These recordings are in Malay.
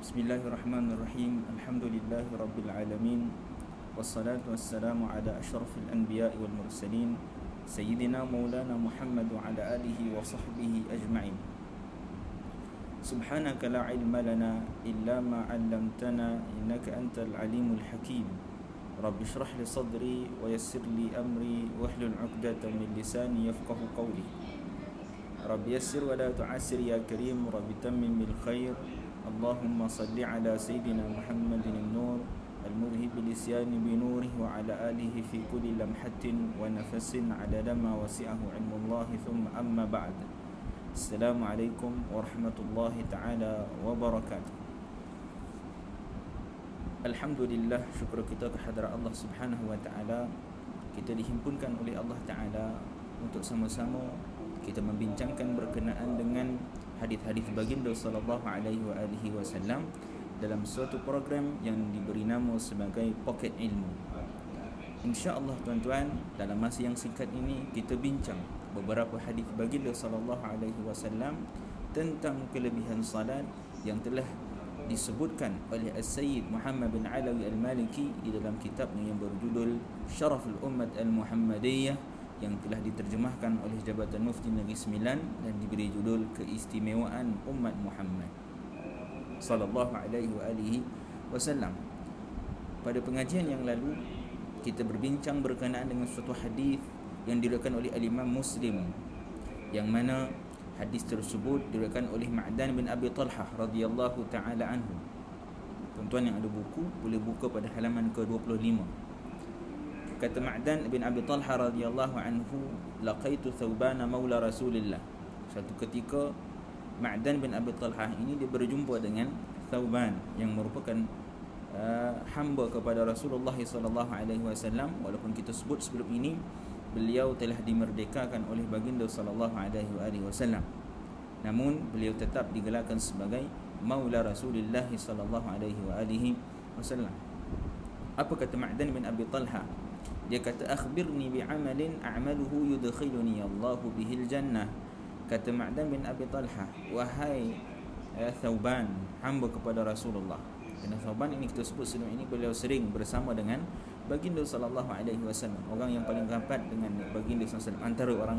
Bismillahirrahmanirrahim. Alhamdulillahi rabbil alamin. Wassalatu wassalamu ala asyrafil anbiya'i wal mursalin Sayyidina maulana Muhammad wa ala alihi wa sahbihi ajma'in. Subhanaka la ilma lana illa ma 'allamtana innaka antal alimul hakim. Rabbi shrah li sadri wa yassir li amri wahlul 'uqdatam min lisani yafqahu qawli. Rabbi yassir wa la tu'assir ya karim. Rabbi tammim bil khair. Allahumma salli ala Sayyidina Muhammadin an-nur al-mudhib lisyani binurihi wa ala alihi fi kulli lamhatin wa nafasin adada ma wasi'ahu ilmullahi thumma amma ba'd. Assalamualaikum warahmatullahi ta'ala wabarakatuh. Alhamdulillah, syukur kita kehadrat Allah subhanahu wa ta'ala. Kita dihimpunkan oleh Allah ta'ala untuk sama-sama kita membincangkan berkenaan dengan hadis-hadis baginda sallallahu alaihi wasallam dalam suatu program yang diberi nama sebagai Pocket Ilmu. Insya-Allah tuan-tuan, dalam masa yang singkat ini kita bincang beberapa hadis baginda sallallahu alaihi wasallam tentang kelebihan salat yang telah disebutkan oleh As-Sayyid Muhammad bin Alawi Al-Maliki di dalam kitabnya yang berjudul Syaraful Ummat Al-Muhammadiyah, yang telah diterjemahkan oleh Jabatan Mufti Negeri Sembilan dan diberi judul Keistimewaan Umat Muhammad sallallahu alaihi wasallam. Pada pengajian yang lalu kita berbincang berkenaan dengan suatu hadis yang diriwayatkan oleh Al-Imam Muslim, yang mana hadis tersebut diriwayatkan oleh Ma'dan bin Abi Talhah radhiyallahu taala anhu. Tuan-tuan yang ada buku boleh buka pada halaman ke-25. Kata Ma'dan bin Abi Talha radhiyallahu anhu, laqaitu Thawban maula Rasulillah. Satu ketika Ma'dan bin Abi Talha ini dia berjumpa dengan Thawban yang merupakan hamba kepada Rasulullah sallallahu alaihi wasallam. Walaupun kita sebut sebelum ini beliau telah dimerdekakan oleh baginda sallallahu alaihi wasallam, namun beliau tetap digelarkan sebagai maula Rasulullah sallallahu alaihi wasallam. Apa kata Ma'dan bin Abi Talha? Dia kata, akhbirni bi'amalin a'maluhu yudkhiluni Allahu bihil jannah. Kata Ma'dan bin Abi Talha, wahai Thawban, hamba kepada Rasulullah. Kerana Thawban ini kita sebut sebelum ini beliau sering bersama dengan baginda sallallahu alaihi wasallam, orang yang paling rapat dengan baginda sallallahu alaihi wasallam, antara orang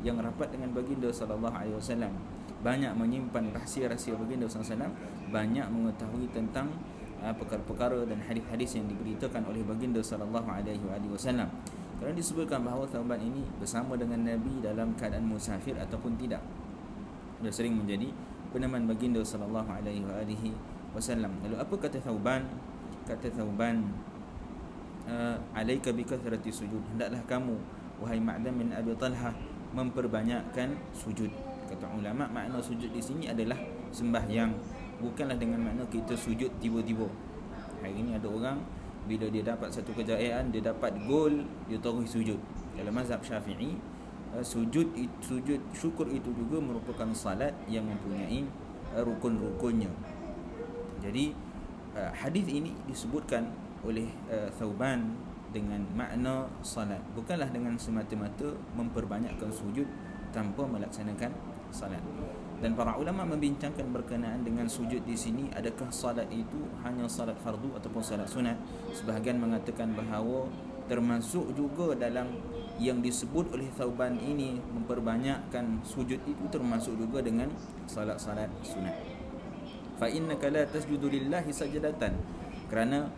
yang rapat dengan baginda sallallahu alaihi wasallam, banyak menyimpan rahsia-rahsia baginda sallallahu alaihi wasallam, banyak mengetahui tentang perkara-perkara dan hadis-hadis yang diberitakan oleh baginda sallallahu alaihi wasallam. Kerana disebutkan bahawa Thawban ini bersama dengan Nabi dalam keadaan musafir ataupun tidak, dia sering menjadi peneman baginda sallallahu alaihi wasallam. Lalu apa kata Thawban? Kata Thawban, alaika bi kathrati sujud. Hendaklah kamu wahai Ma'dan bin Abi Talha memperbanyakkan sujud. Kata ulama, makna sujud di sini adalah sembahyang, bukanlah dengan makna kita sujud tiba-tiba. Hari ini ada orang bila dia dapat satu kejayaan, dia dapat gol, dia terus sujud. Dalam mazhab Syafi'i, sujud syukur itu juga merupakan salat yang mempunyai rukun-rukunnya. Jadi hadis ini disebutkan oleh Thawban dengan makna salat, bukanlah dengan semata-mata memperbanyakkan sujud tanpa melaksanakan salat. Dan para ulama membincangkan berkenaan dengan sujud di sini, adakah salat itu hanya salat fardu ataupun salat sunat. Sebahagian mengatakan bahawa termasuk juga dalam yang disebut oleh Thawban ini memperbanyakkan sujud itu termasuk juga dengan salat-salat sunat. Fa innaka la tasjudu lillahi sajdatan. Kerana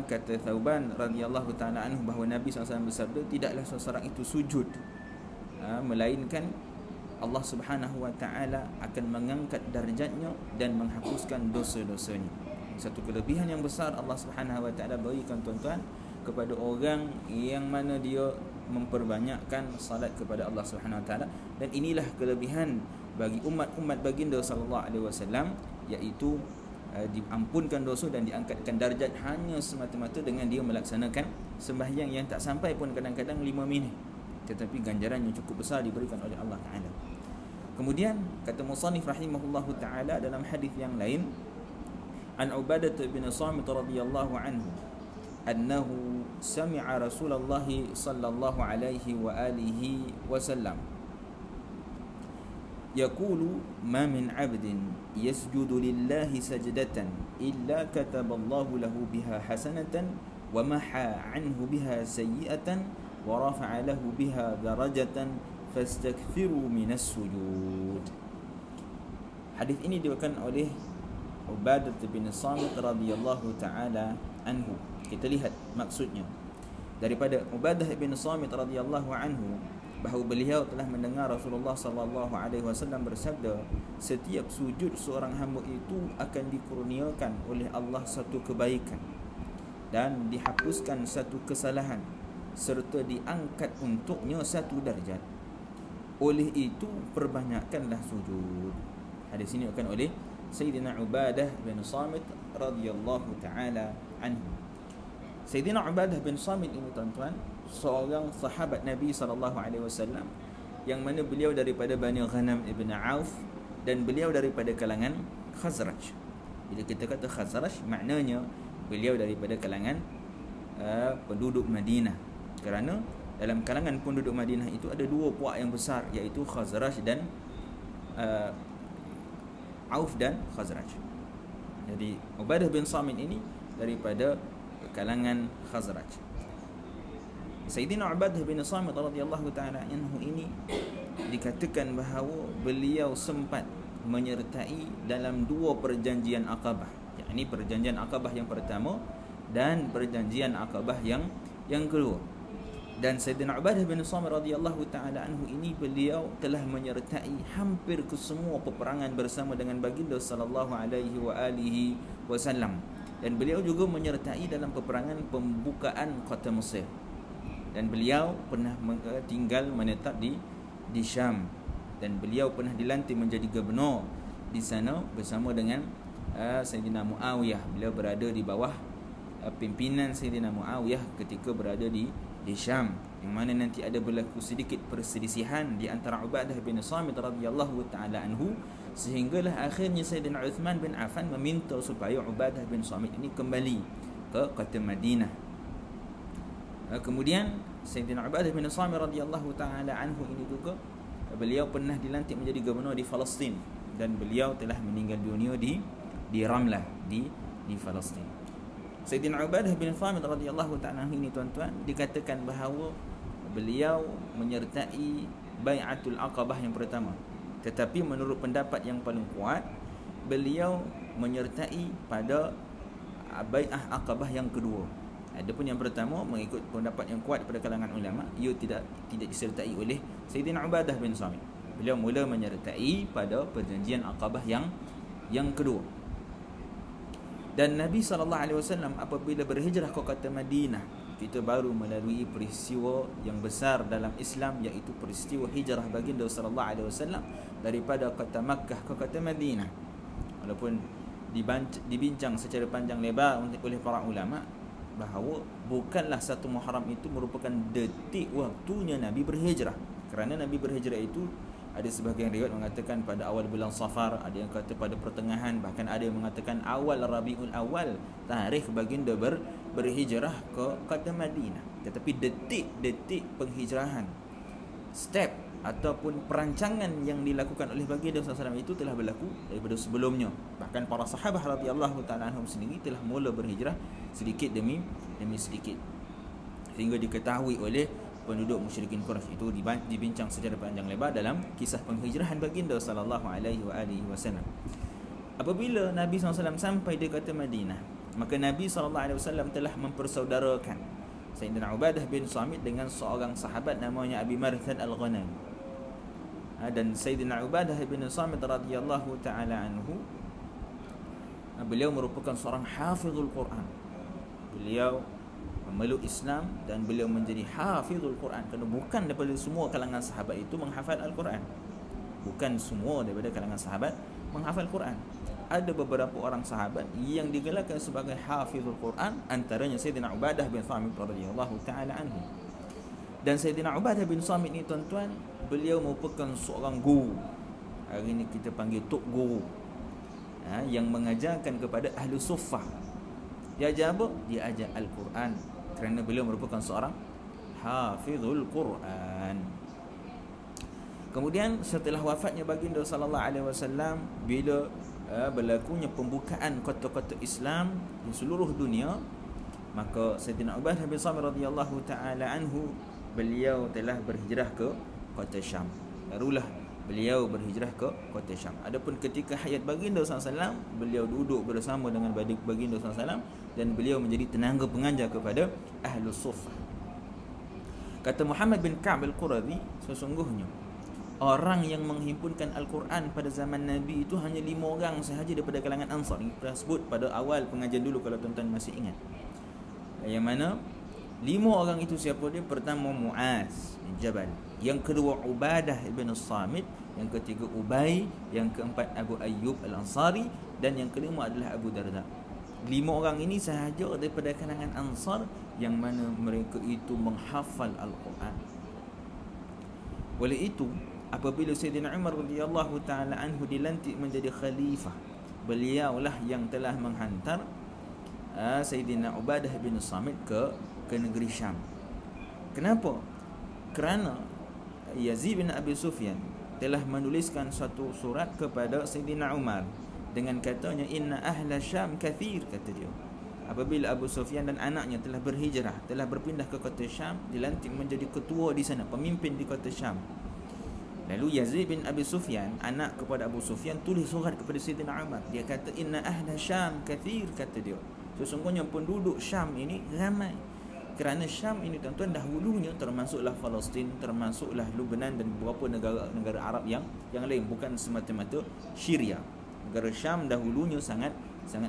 kata Thawban radhiyallahu taala anhu bahawa Nabi SAW bersabda, tidaklah seseorang itu sujud melainkan Allah subhanahu wa ta'ala akan mengangkat darjatnya dan menghapuskan dosa-dosanya. Satu kelebihan yang besar Allah subhanahu wa ta'ala berikan tuan-tuan kepada orang yang mana dia memperbanyakkan salat kepada Allah subhanahu wa ta'ala. Dan inilah kelebihan bagi umat-umat baginda sallallahu alaihi wasallam, iaitu diampunkan dosa dan diangkatkan darjat hanya semata-mata dengan dia melaksanakan sembahyang yang tak sampai pun kadang-kadang 5 minit, tetapi ganjaran yang cukup besar diberikan oleh Allah Ta'ala. Kemudian kata musannif rahimahullahu ta'ala dalam hadis yang lain, an Ubadah bin Samit radhiyallahu anhu annahu sami'a Rasulullah sallallahu alaihi wa alihi wasallam yaqulu ma min 'abdin yasjudu lillahi sajdatan illa kataba Allahu lahu biha hasanatan wa maha 'anhu biha sayyi'atan wa rafa'a lahu biha darajatan fastakthiru minas sujud. Hadis ini diriwayatkan oleh Ubadah bin Samit radhiyallahu taala anhu. Kita lihat maksudnya. Daripada Ubadah bin Samit radhiyallahu anhu, bahawa beliau telah mendengar Rasulullah sallallahu alaihi wasallam bersabda, setiap sujud seorang hamba itu akan dikurniakan oleh Allah satu kebaikan dan dihapuskan satu kesalahan serta diangkat untuknya satu darjat. Oleh itu perbanyakkanlah sujud. Hadis ini akan oleh Sayyidina Ubadah bin Samit radhiyallahu taala anhu. Sayyidina Ubadah bin Samit ini tuan-tuan, seorang sahabat Nabi SAW yang mana beliau daripada Bani Ghanam ibn Auf dan beliau daripada kalangan Khazraj. Bila kita kata Khazraj, maknanya beliau daripada kalangan penduduk Madinah. Kerana dalam kalangan penduduk Madinah itu ada dua puak yang besar, iaitu Khazraj dan Auf dan Khazraj. Jadi Ubadah bin Samit ini daripada kalangan Khazraj. Sayyidina Ubadah bin Samit radhiyallahu taala anhu ini dikatakan bahawa beliau sempat menyertai dalam dua perjanjian Aqabah, yakni perjanjian Aqabah yang pertama dan perjanjian Aqabah yang kedua. Dan Sayyidina Ubadah bin Samit radhiyallahu taala anhu ini beliau telah menyertai hampir ke semua peperangan bersama dengan baginda sallallahu alaihi wasallam, dan beliau juga menyertai dalam peperangan pembukaan kota Mesir. Dan beliau pernah tinggal menetap di Syam, dan beliau pernah dilantik menjadi gubernur di sana bersama dengan Sayyidina Muawiyah. Beliau berada di bawah pimpinan Sayyidina Muawiyah ketika berada di Syam, yang mana nanti ada berlaku sedikit perselisihan di antara Ubadah bin Samit radhiyallahu taala anhu, sehinggalah akhirnya Sayyidina Uthman bin Affan meminta supaya Ubadah bin Samit ini kembali ke kota Madinah. Kemudian Sayyidina Ubadah bin Samit radhiyallahu taala anhu ini juga beliau pernah dilantik menjadi gubernur di Palestin, dan beliau telah meninggal dunia di Ramlah di Palestin. Sayyidina Ubadah bin Samit radhiyallahu taala anhu ini tuan-tuan dikatakan bahawa beliau menyertai Bai'atul Aqabah yang pertama, tetapi menurut pendapat yang paling kuat beliau menyertai pada Bai'ah Aqabah yang kedua. Adapun yang pertama, mengikut pendapat yang kuat pada kalangan ulama, ia tidak disertai oleh Sayyidina Ubadah bin Samit. Beliau mula menyertai pada perjanjian Aqabah yang kedua. Dan Nabi SAW apabila berhijrah ke kota Madinah, kita baru melalui peristiwa yang besar dalam Islam, iaitu peristiwa hijrah baginda SAW daripada kota Makkah ke kota Madinah. Walaupun dibincang secara panjang lebar oleh para ulama bahawa bukanlah 1 Muharram itu merupakan detik waktunya Nabi berhijrah. Kerana Nabi berhijrah itu ada sebahagian riwayat mengatakan pada awal bulan Safar, ada yang kata pada pertengahan, bahkan ada yang mengatakan awal Rabiul Awal tarikh baginda berhijrah ke kota Madinah. Tetapi detik-detik penghijrahan, step ataupun perancangan yang dilakukan oleh baginda SAW itu telah berlaku daripada sebelumnya. Bahkan para sahabat radhiyallahu ta'ala anhum sendiri telah mula berhijrah sedikit demi sedikit, sehingga diketahui oleh penduduk musyrikin Quraisy. Itu dibincang secara panjang lebar dalam kisah penghijrahan baginda sallallahu alaihi wasallam. Apabila Nabi SAW sampai di kota Madinah, maka Nabi SAW telah mempersaudarakan Sayyidina Ubadah bin Samit dengan seorang sahabat namanya Abi Marthad Al-Ghanami. Dan Sayyidina Ubadah bin Samit radhiyallahu ta'ala anhu, beliau merupakan seorang hafizul Quran. Beliau memeluk Islam dan beliau menjadi hafizul Quran, kerana bukan daripada semua kalangan sahabat itu menghafal Al-Quran. Bukan semua daripada kalangan sahabat menghafal Quran. Ada beberapa orang sahabat yang digelarkan sebagai hafizul Quran, antaranya Sayyidina Ubadah bin Samit radhiyallahu ta'ala anhu. Dan Sayyidina Ubadah bin Samit ni tuan-tuan, beliau merupakan seorang guru. Hari ini kita panggil tok guru, yang mengajarkan kepada ahli suffah. Dia ajar apa? Dia ajar Al-Quran, kerana beliau merupakan seorang hafizul Quran. Kemudian setelah wafatnya baginda sallallahu alaihi wasallam, bila berlakunya pembukaan kota-kota Islam di seluruh dunia, maka Sayyidina Ubadah bin Samit radhiyallahu taala anhu, beliau telah berhijrah ke kota Syam. Barulah beliau berhijrah ke kota Syam. Adapun ketika hayat baginda SAW, beliau duduk bersama dengan baginda SAW dan beliau menjadi tenaga pengajar kepada Ahlus Suffah. Kata Muhammad bin Ka'b al-Quradhi, sesungguhnya orang yang menghimpunkan Al-Quran pada zaman Nabi itu hanya 5 orang sahaja daripada kalangan Ansar. Ini kita sebut pada awal pengajian dulu kalau tuan-tuan masih ingat. Yang mana 5 orang itu siapa dia? Pertama Muaz bin Jabal, yang kedua Ubadah ibn Samit, yang ketiga Ubay, yang keempat Abu Ayyub Al-Ansari, dan yang kelima adalah Abu Darda. 5 orang ini sahaja daripada kalangan Ansar yang mana mereka itu menghafal Al-Quran. Oleh itu, apabila Sayyidina Umar radhiyallahu taala anhu dilantik menjadi khalifah, beliaulah yang telah menghantar Sayyidina Ubadah bin Samit ke negeri Syam. Kenapa? Kerana Yazid bin Abi Sufyan telah menuliskan suatu surat kepada Sayyidina Umar dengan katanya, inna ahla Syam kathir, kata dia. Apabila Abu Sufyan dan anaknya telah berhijrah, telah berpindah ke kota Syam, dilantik menjadi ketua di sana, pemimpin di kota Syam. Lalu Yazid bin Abi Sufyan, anak kepada Abu Sufyan, tulis surat kepada Sayyidina Umar. Dia kata, inna ahla Syam kathir, kata dia. Sesungguhnya penduduk Syam ini ramai. Kerana Syam ini tuan-tuan dahulunya termasuklah Palestin, termasuklah Lebanon dan beberapa negara Arab yang lain, bukan semata-mata Syria. Negara Syam dahulunya sangat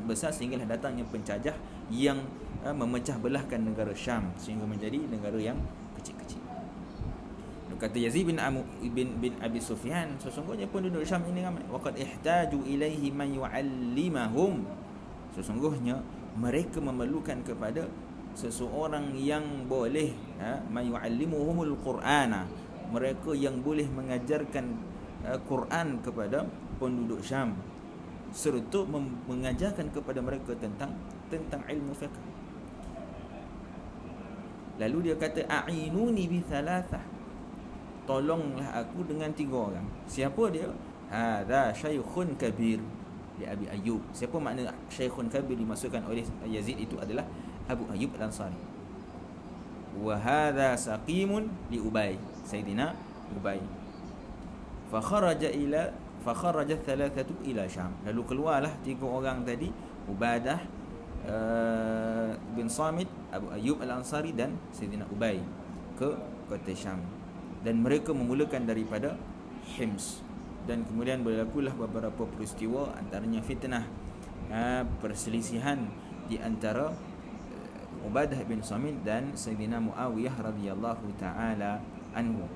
besar sehinggalah datangnya pencajah yang memecah belahkan negara Syam sehingga menjadi negara yang kecil-kecil. Kata Yazid bin Abi Sufyan, sesungguhnya penduduk Syam ini ramai. Waqad ihtaju ilaihi man yu'allimahum. Sesungguhnya mereka memerlukan kepada seseorang yang boleh man yu'allimuhumul Qur'ana, mereka yang boleh mengajarkan Quran kepada penduduk Syam, serta mengajarkan kepada mereka tentang ilmu fiqh. Lalu dia kata, a'inuni bi thalathah, tolonglah aku dengan 3 orang. Siapa dia? Hadza syaikhun kabir li Abi Ayyub. Siapa makna syaikhun kabir dimasukkan oleh Yazid itu adalah Abu Ayyub Al-Ansari. Wa hadza saqimun li Ubay, Sayyidina Ubay. Fa kharaja thalathatu ila Syam. Lalu keluarlah 3 orang tadi, Ubadah bin Samit, Abu Ayyub Al-Ansari dan Sayyidina Ubay, ke kota Syam. Dan mereka memulakan daripada Hims. Dan kemudian berlakulah beberapa peristiwa, antaranya fitnah, perselisihan di antara Ubadah bin Samit dan Sayyidina Muawiyah radhiyallahu taala anhu.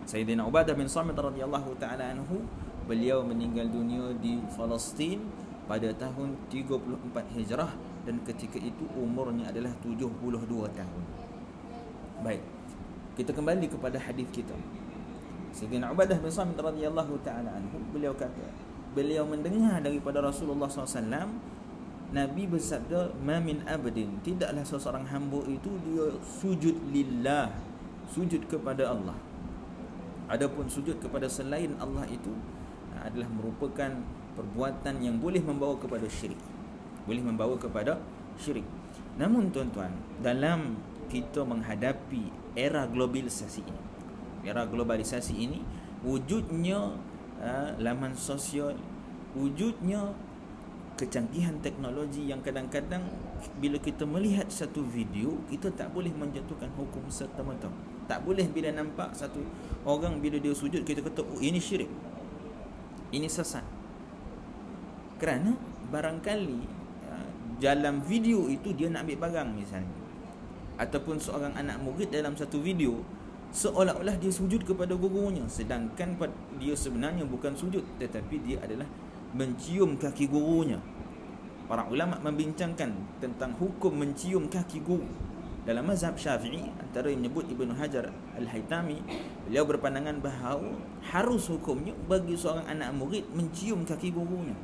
Sayyidina Ubadah bin Samit radhiyallahu taala anhu, beliau meninggal dunia di Palestin pada tahun 34 Hijrah dan ketika itu umurnya adalah 72 tahun. Baik, kita kembali kepada hadis kita. Sayyidina Ubadah bin Samit radhiyallahu taala anhu, beliau kata, beliau mendengar daripada Rasulullah SAW, Nabi bersabda, ma min abdin, tidaklah seseorang hamba itu dia sujud lillah, sujud kepada Allah. Adapun sujud kepada selain Allah itu adalah merupakan perbuatan yang boleh membawa kepada syirik, boleh membawa kepada syirik. Namun tuan-tuan, dalam kita menghadapi era globalisasi ini, wujudnya laman sosial, wujudnya kecanggihan teknologi yang kadang-kadang bila kita melihat satu video, kita tak boleh menjatuhkan hukum serta-merta. Tak boleh bila nampak satu orang bila dia sujud kita kata, oh, ini syirik, ini sesat. Kerana barangkali dalam video itu dia nak ambil barang misalnya, ataupun seorang anak murid dalam satu video seolah-olah dia sujud kepada gurunya, sedangkan dia sebenarnya bukan sujud, tetapi dia adalah mencium kaki gurunya. Para ulama membincangkan tentang hukum mencium kaki guru. Dalam mazhab Syafi'i, antara yang menyebut Ibnu Hajar Al-Haytami, beliau berpandangan bahawa harus hukumnya bagi seorang anak murid mencium kaki gurunya.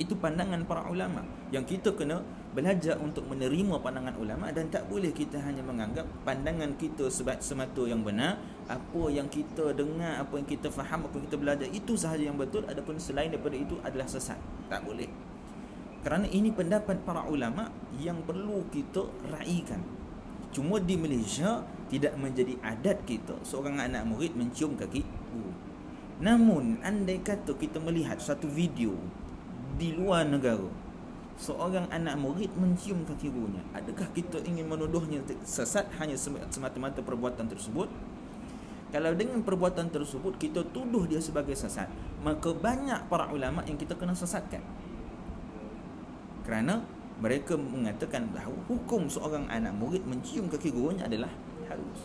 Itu pandangan para ulama yang kita kena belajar untuk menerima pandangan ulama, dan tak boleh kita hanya menganggap pandangan kita semata yang benar. Apa yang kita dengar, apa yang kita faham, apa yang kita belajar, itu sahaja yang betul. Adapun selain daripada itu adalah sesat. Tak boleh. Kerana ini pendapat para ulama yang perlu kita raikan. Cuma di Malaysia tidak menjadi adat kita seorang anak murid mencium kaki guru. Namun andai kata kita melihat satu video di luar negara, seorang anak murid mencium kaki gurunya, adakah kita ingin menuduhnya sesat hanya semata-mata perbuatan tersebut? Kalau dengan perbuatan tersebut kita tuduh dia sebagai sesat, maka banyak para ulama yang kita kena sesatkan. Kerana mereka mengatakan bahawa hukum seorang anak murid mencium kaki gurunya adalah harus.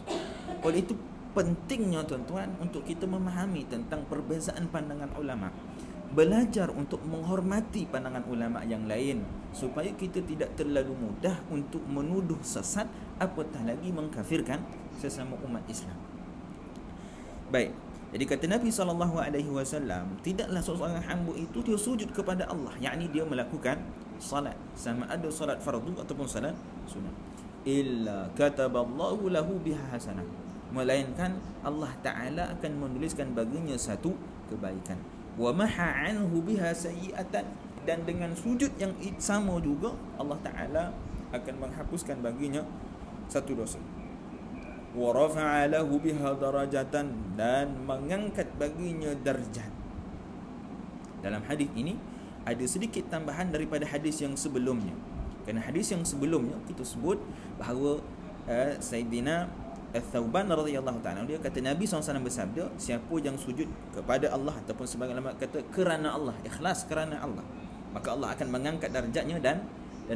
Oleh itu pentingnya tuan-tuan untuk kita memahami tentang perbezaan pandangan ulama. Belajar untuk menghormati pandangan ulama yang lain, supaya kita tidak terlalu mudah untuk menuduh sesat, apatah lagi mengkafirkan sesama umat Islam. Baik, jadi kata Nabi SAW, tidaklah seorang hamba itu dia sujud kepada Allah, yakni dia melakukan salat, sama ada salat fardu ataupun salat sunat, illa kataballahu lahu biha hasanah, melainkan Allah Ta'ala akan menuliskan baginya satu kebaikan. Wa maha anhu biha sayyi'atan, dan dengan sujud yang sama juga Allah Ta'ala akan menghapuskan baginya satu dosa. Wa rafa'a lahu biha darajatan, dan mengangkat baginya darjat. Dalam hadis ini ada sedikit tambahan daripada hadis yang sebelumnya. Kerana hadis yang sebelumnya kita sebut bahawa Sayyidina Al-Thawban radhiyallahu ta'ala, dia kata Nabi SAW bersabda, siapa yang sujud kepada Allah ataupun sebagian ulama kata kerana Allah, ikhlas kerana Allah, maka Allah akan mengangkat darjatnya dan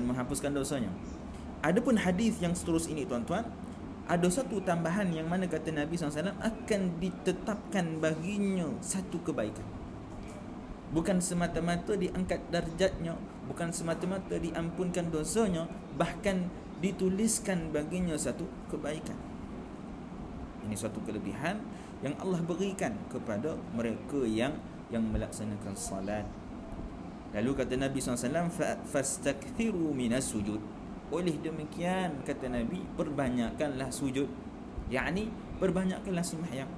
menghapuskan dosanya. Adapun hadis yang seterus ini tuan-tuan, ada satu tambahan yang mana kata Nabi SAW akan ditetapkan baginya satu kebaikan. Bukan semata-mata diangkat darjatnya, bukan semata-mata diampunkan dosanya, bahkan dituliskan baginya satu kebaikan. Ini suatu kelebihan yang Allah berikan kepada mereka yang melaksanakan salat. Lalu kata Nabi SAW, fastakthiru minas sujud. Oleh demikian kata Nabi, perbanyakkanlah sujud, yakni perbanyakkanlah sembahyang.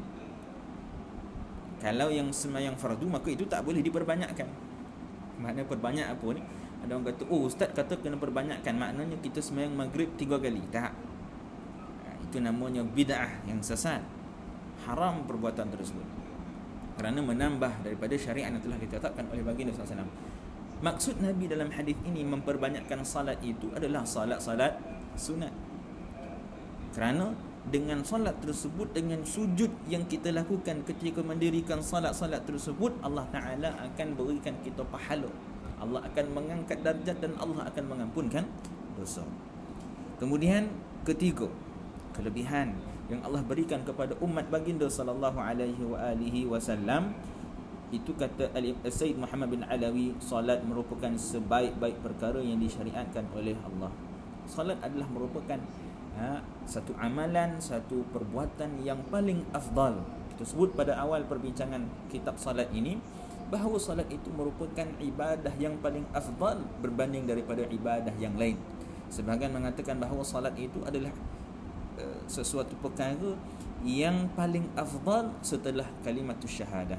Kalau yang sembahyang fardu, maka itu tak boleh diperbanyakkan. Makna perbanyak apa ni? Ada orang kata, oh ustaz kata kena perbanyakkan, maknanya kita sembahyang maghrib 3 kali. Tak. Itu namanya bid'ah yang sesat. Haram perbuatan tersebut, kerana menambah daripada syariat yang telah ditetapkan oleh baginda SAW. Maksud Nabi dalam hadis ini memperbanyakkan salat itu adalah salat-salat sunat. Kerana dengan salat tersebut, dengan sujud yang kita lakukan ketika mendirikan salat-salat tersebut, Allah Ta'ala akan berikan kita pahala, Allah akan mengangkat darjat, dan Allah akan mengampunkan dosa. Kemudian ketiga, kelebihan yang Allah berikan kepada umat baginda sallallahu alaihi wasallam, itu kata Sayyid Muhammad bin Alawi, salat merupakan sebaik-baik perkara yang disyariatkan oleh Allah. Salat adalah merupakan satu amalan, satu perbuatan yang paling afdal. Kita sebut pada awal perbincangan kitab salat ini bahawa salat itu merupakan ibadah yang paling afdal berbanding daripada ibadah yang lain. Sebahagian mengatakan bahawa salat itu adalah sesuatu perkara yang paling afdal setelah kalimatus syahadah.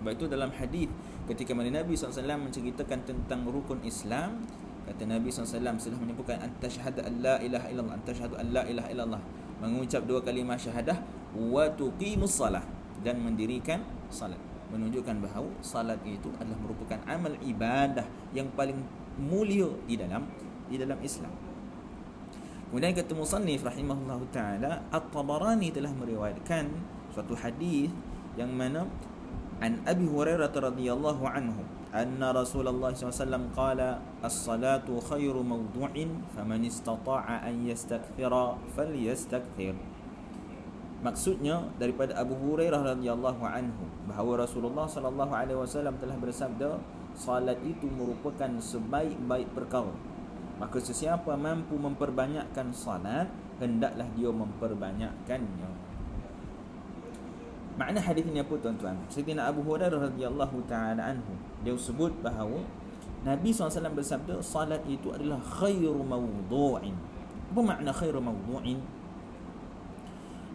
Sebab itu dalam hadis ketika Nabi SAW menceritakan tentang rukun Islam, kata Nabi SAW setelah menyebutkan antashhadu an la ilaha illallah, antashhadu an la ilaha illallah, mengucap 2 kalimah syahadah, wa tuqimus salah, dan mendirikan salat, menunjukkan bahawa salat itu adalah merupakan amal ibadah yang paling mulia di dalam Islam. Kemudian kata musannif rahimahullahu taala, At-Tabarani telah meriwayatkan suatu hadis yang mana an Abi Hurairah radhiyallahu anhu anna Rasulullah SAW qala as-salatu khairu mawdu'in faman istata'a an yastakthira falyastakthir. Maksudnya daripada Abu Hurairah radhiyallahu anhu bahawa Rasulullah sallallahu alaihi wasallam telah bersabda, salat itu merupakan sebaik-baik perkara, maka sesiapa mampu memperbanyakkan salat, hendaklah dia memperbanyakkannya. Makna hadis ini apa tuan-tuan? Sayyidina Abu Hurairah radhiyallahu taala anhu, dia sebut bahawa Nabi SAW bersabda, salat itu adalah khairu mawdu'in. Apa makna khairu mawdu'in?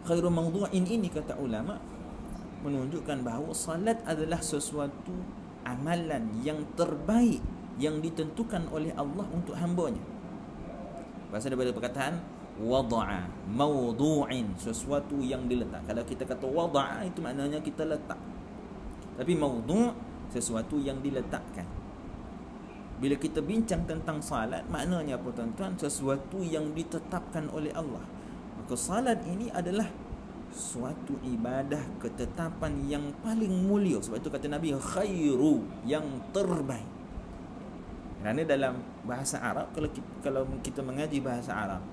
Khairu mawdu'in ini, kata ulama, menunjukkan bahawa salat adalah sesuatu amalan yang terbaik yang ditentukan oleh Allah untuk hamba-Nya. Bahasa daripada perkataan wada'a, mawdu'in, sesuatu yang diletak. Kalau kita kata wada'a, itu maknanya kita letak. Tapi mawdu' sesuatu yang diletakkan. Bila kita bincang tentang salat, maknanya apa tuan-tuan? Sesuatu yang ditetapkan oleh Allah. Maka salat ini adalah suatu ibadah ketetapan yang paling mulia. Sebab itu kata Nabi, khairu, yang terbaik. Kerana dalam bahasa Arab, kalau kita mengaji bahasa Arab,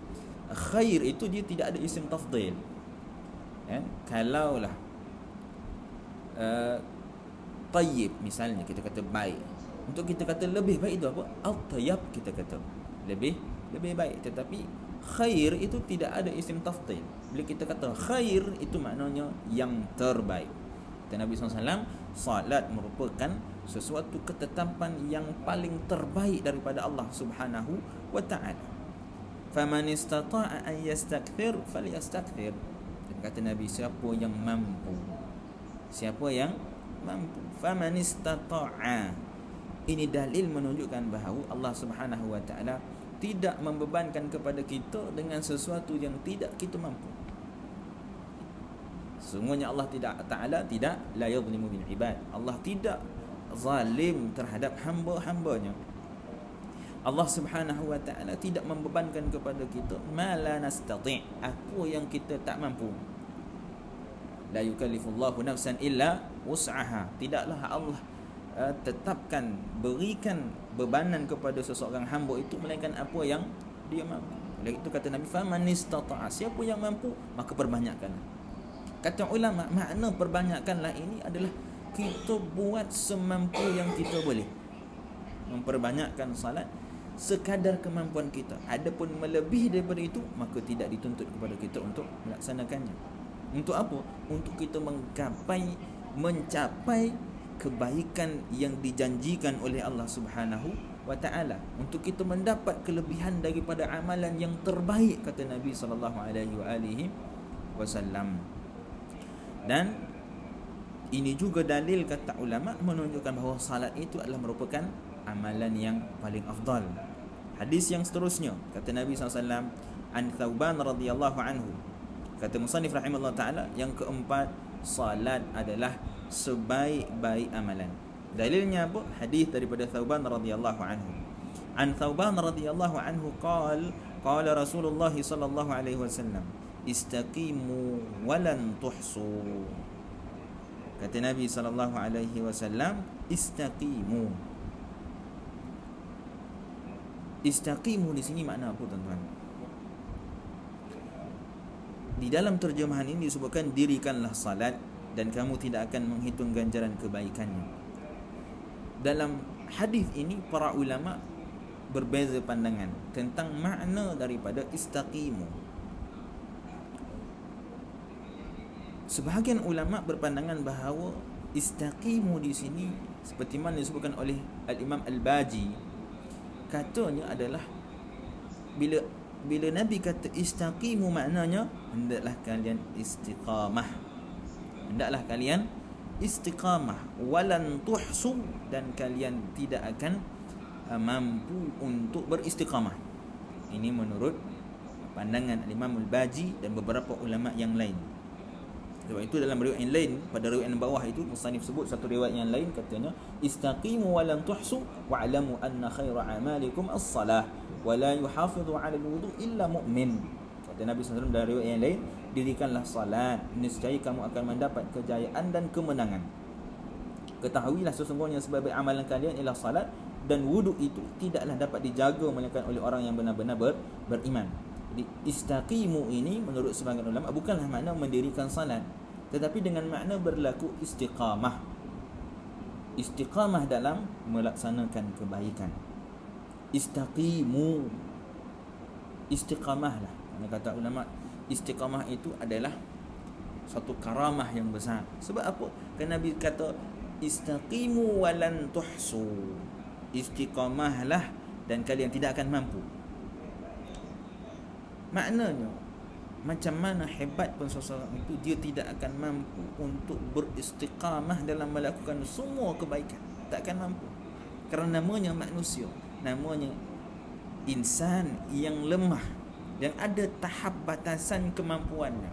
khair itu dia tidak ada isim tafdil. Kalaulah tayyib misalnya, kita kata baik. Untuk kita kata lebih baik itu apa? Al-tayyib, kita kata lebih baik. Tetapi khair itu tidak ada isim tafdil. Bila kita kata khair, itu maknanya yang terbaik. Kata Nabi SAW, salat merupakan sesuatu ketetapan yang paling terbaik daripada Allah Subhanahu wa ta'ala. Faman istata'a an yastakthir falyastakthir. Kata Nabi, siapa yang mampu, faman istata'a. Ini dalil menunjukkan bahawa Allah Subhanahu wa ta'ala tidak membebankan kepada kita dengan sesuatu yang tidak kita mampu. Sungguhnya Allah Ta'ala tidak la yadhlimu bil ibad. Allah tidak zalim terhadap hamba-hambanya. Allah Subhanahu wa ta'ala tidak membebankan kepada kita ma la nastati', apa yang kita tak mampu. La yukallifullahu nafsan illa wus'aha. Tidaklah Allah tetapkan, berikan bebanan kepada seseorang hamba itu melainkan apa yang dia mampu. Oleh itu kata Nabi, faman istata'a, siapa yang mampu maka perbanyakkanlah. Kata ulama, makna perbanyakkanlah ini adalah kita buat semampu yang kita boleh. Memperbanyakkan salat sekadar kemampuan kita. Adapun melebihi daripada itu, maka tidak dituntut kepada kita untuk melaksanakannya. Untuk apa? Untuk kita mencapai kebaikan yang dijanjikan oleh Allah Subhanahu wa ta'ala. Untuk kita mendapat kelebihan daripada amalan yang terbaik, kata Nabi SAW. Dan ini juga dalil, kata ulama, menunjukkan bahawa salat itu adalah merupakan amalan yang paling afdal. Hadis yang seterusnya, kata Nabi SAW, an Thawban radhiyallahu anhu. Kata musannif rahimahullah ta'ala, yang keempat, salat adalah sebaik-baik amalan. Dalilnya apa? Hadis daripada Thawban radhiyallahu anhu. An Thawban radhiyallahu anhu qala Rasulullah sallallahu alaihi wasallam, istaqimu walan tuhsu. Kata Nabi sallallahu alaihi wasallam, istaqimu. Istaqimu di sini makna apa, tuan-tuan? Di dalam terjemahan ini disebutkan, dirikanlah salat dan kamu tidak akan menghitung ganjaran kebaikannya. Dalam hadis ini para ulama berbeza pandangan tentang makna daripada istaqimu. Sebahagian ulama berpandangan bahawa istaqimu di sini seperti mana disebutkan oleh Al-Imam Al-Baji, katanya adalah bila Nabi kata istaqimu, maknanya hendaklah kalian istiqamah. Hendaklah kalian istiqamah, walan tuhsu, dan kalian tidak akan mampu untuk beristiqamah. Ini menurut pandangan Imam Al-Baji dan beberapa ulama yang lain. Sebab itu dalam riwayat yang lain, pada riwayat yang bawah itu musannif sebut satu riwayat yang lain, katanya istaqimu walan tuhsu wa'lamu anna khaira a'malikum as-salah wa la yuhafidhu 'ala al-wudu' illa mu'min. Kata Nabi SAW dalam riwayat yang lain, dirikanlah salat, niscaya kamu akan mendapat kejayaan dan kemenangan. Ketahuilah sesungguhnya sebaik amalan kalian ialah salat, dan wuduk itu tidaklah dapat dijaga melainkan oleh orang yang benar-benar beriman. Jadi istaqimu ini menurut sebagian ulama bukanlah makna mendirikan salat, tetapi dengan makna berlaku istiqamah. Istiqamah dalam melaksanakan kebaikan. Istaqimu, istiqamahlah. Kata ulama, istiqamah itu adalah satu karamah yang besar. Sebab apa? Kerana Nabi kata istaqimu walan tuhsu. istiqamahlah dan kalian tidak akan mampu. Maknanya macam mana hebat pun seseorang itu, dia tidak akan mampu untuk beristiqamah dalam melakukan semua kebaikan. Tak akan mampu. Kerana namanya manusia, namanya insan yang lemah, yang ada tahap batasan kemampuannya.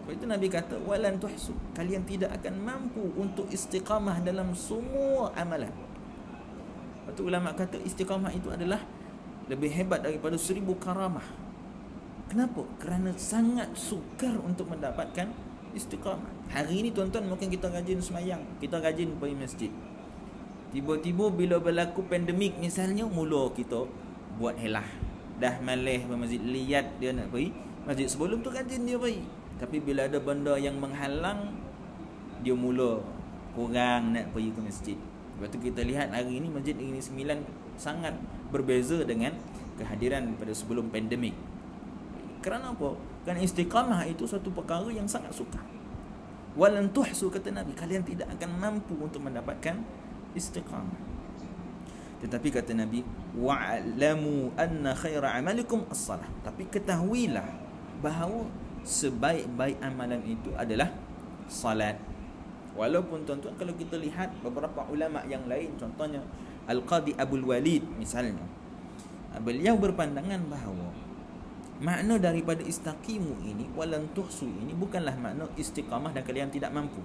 Sebab itu Nabi kata walan tuhsu, kalian tidak akan mampu untuk istiqamah dalam semua amalan. Lepas tu ulama kata istiqamah itu adalah lebih hebat daripada 1000 karamah. Kenapa? Kerana sangat sukar untuk mendapatkan istiqamah. Hari ini tuan-tuan mungkin kita rajin semayang, kita rajin pergi masjid. Tiba-tiba bila berlaku pandemik misalnya, mula kita buat helah. Dah malas pergi masjid, lihat dia nak pergi masjid. Sebelum tu rajin dia pergi. Tapi bila ada benda yang menghalang, dia mula kurang nak pergi ke masjid. Lepas tu kita lihat hari ini Masjid Negeri Sembilan sangat berbeza dengan kehadiran pada sebelum pandemik. Kerana apa? Kerana istiqamah itu satu perkara yang sangat sukar. Walan tuhsu, kata Nabi, kalian tidak akan mampu untuk mendapatkan istiqamah. Tetapi kata Nabi, wa'lamu anna khaira amalikum as-salah. Tapi ketahuilah bahawa sebaik-baik amalan itu adalah salat. Walaupun tuan-tuan kalau kita lihat beberapa ulama yang lain, contohnya Al-Qadi Abul Walid misalnya, beliau berpandangan bahawa makna daripada istaqimu ini, walan tuhsu ini, bukanlah makna istiqamah dan kalian tidak mampu.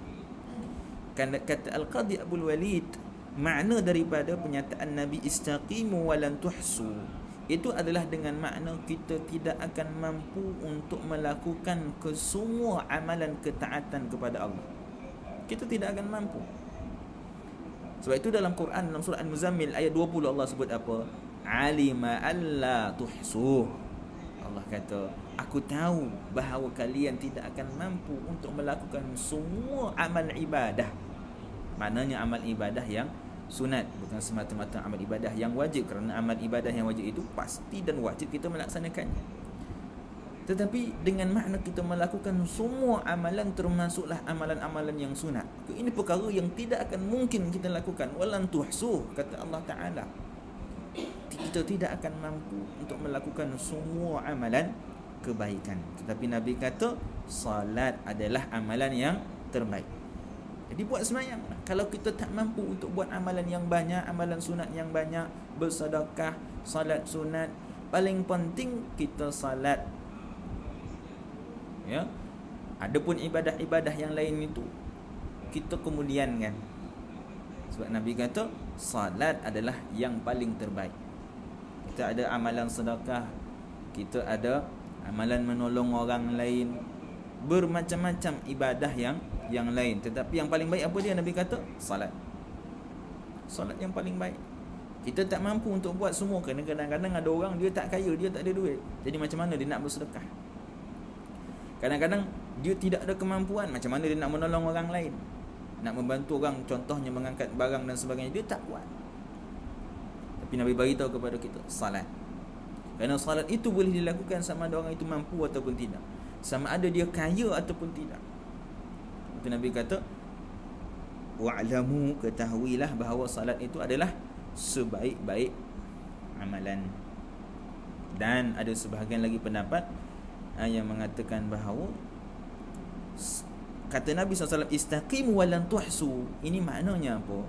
Kata Al-Qadi Abul Walid, makna daripada pernyataan Nabi istaqimu walan tuhsu itu adalah dengan makna kita tidak akan mampu untuk melakukan kesemua amalan ketaatan kepada Allah. Kita tidak akan mampu. Sebab itu dalam Quran, dalam surah Al-Muzammil ayat 20, Allah sebut apa? Alima alla tuhsu. Allah kata, aku tahu bahawa kalian tidak akan mampu untuk melakukan semua amal ibadah. Maknanya amal ibadah yang sunat, bukan semata-mata amal ibadah yang wajib. Kerana amal ibadah yang wajib itu pasti dan wajib kita melaksanakannya. Tetapi dengan makna kita melakukan semua amalan, termasuklah amalan-amalan yang sunat. Ini perkara yang tidak akan mungkin kita lakukan. Walan tuhsuh, kata Allah Ta'ala. Kita tidak akan mampu untuk melakukan semua amalan kebaikan. Tetapi Nabi kata salat adalah amalan yang terbaik. Jadi buat semayang. Kalau kita tak mampu untuk buat amalan yang banyak, amalan sunat yang banyak, bersedekah, salat sunat, paling penting kita salat. Ya. Adapun ibadah-ibadah yang lain itu kita kemudiankan. Sebab Nabi kata salat adalah yang paling terbaik. Kita ada amalan sedekah, kita ada amalan menolong orang lain, bermacam-macam ibadah yang lain. Tetapi yang paling baik apa dia? Nabi kata salat. Salat yang paling baik. Kita tak mampu untuk buat semua. Kerana kadang-kadang ada orang dia tak kaya, dia tak ada duit. Jadi macam mana dia nak bersedekah? Kadang-kadang dia tidak ada kemampuan, macam mana dia nak menolong orang lain, nak membantu orang, contohnya mengangkat barang dan sebagainya, dia tak kuat. Tapi Nabi beritahu kepada kita salat. Kerana salat itu boleh dilakukan sama ada orang itu mampu ataupun tidak, sama ada dia kaya ataupun tidak. Itu Nabi kata wa'lamu, ketahuilah bahawa salat itu adalah sebaik-baik amalan. Dan ada sebahagian lagi pendapat yang mengatakan bahawa kata Nabi SAW istaqimu walan tuhsu, ini maknanya apa?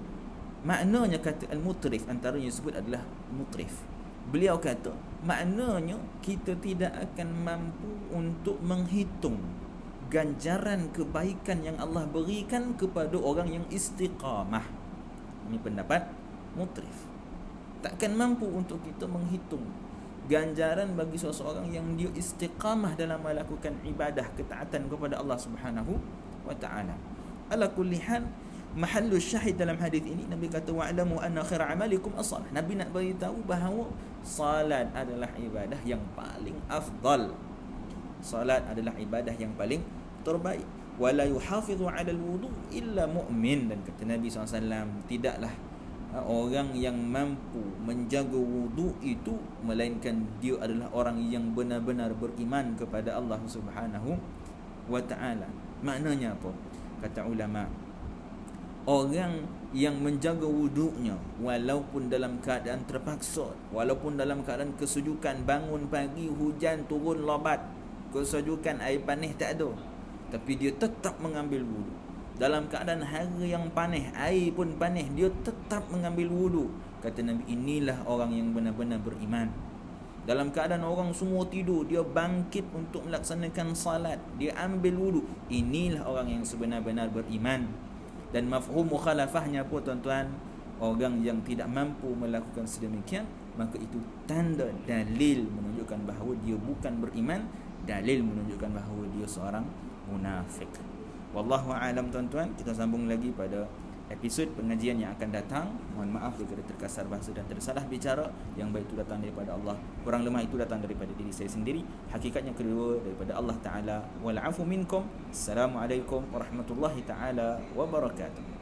Maknanya kata al-mutrif, antaranya disebut adalah mutrif. Beliau kata maknanya kita tidak akan mampu untuk menghitung ganjaran kebaikan yang Allah berikan kepada orang yang istiqamah. Ini pendapat mutrif. Takkan mampu untuk kita menghitung ganjaran bagi seseorang yang dia istiqamah dalam melakukan ibadah ketaatan kepada Allah Subhanahu wa taala. Ala kulli hal, mahallu syahid dalam hadis ini Nabi kata wa'lamu anna khaira amalikum as-salah. Nabi nak beritahu bahawa salat adalah ibadah yang paling afdal. Salat adalah ibadah yang paling terbaik. Wala yuhafizu 'ala al-wudu illa mu'min. Dan kata Nabi SAW, tidaklah orang yang mampu menjaga wudu itu melainkan dia adalah orang yang benar-benar beriman kepada Allah Subhanahu wa taala. Maknanya apa? Kata ulama, orang yang menjaga wuduknya walaupun dalam keadaan terpaksa, walaupun dalam keadaan kesejukan, bangun pagi hujan turun lebat, kesejukan air panas tak ada, tapi dia tetap mengambil wuduk. Dalam keadaan hari yang panas, air pun panas, dia tetap mengambil wuduk. Kata Nabi, inilah orang yang benar-benar beriman. Dalam keadaan orang semua tidur, dia bangkit untuk melaksanakan salat, dia ambil wuduk. Inilah orang yang sebenar-benar beriman. Dan mafhum mukhalafahnya pun tuan-tuan, orang yang tidak mampu melakukan sedemikian, maka itu tanda dalil menunjukkan bahawa dia bukan beriman, dalil menunjukkan bahawa dia seorang munafik. Wallahu a'lam tuan-tuan. Kita sambung lagi pada episod pengajian yang akan datang. Mohon maaf jika terkasar bahasa dan tersalah bicara. Yang baik itu datang daripada Allah, kurang lemah itu datang daripada diri saya sendiri. Hakikatnya kedua daripada Allah Ta'ala. Wal afu minkum. Assalamualaikum warahmatullahi ta'ala wabarakatuh.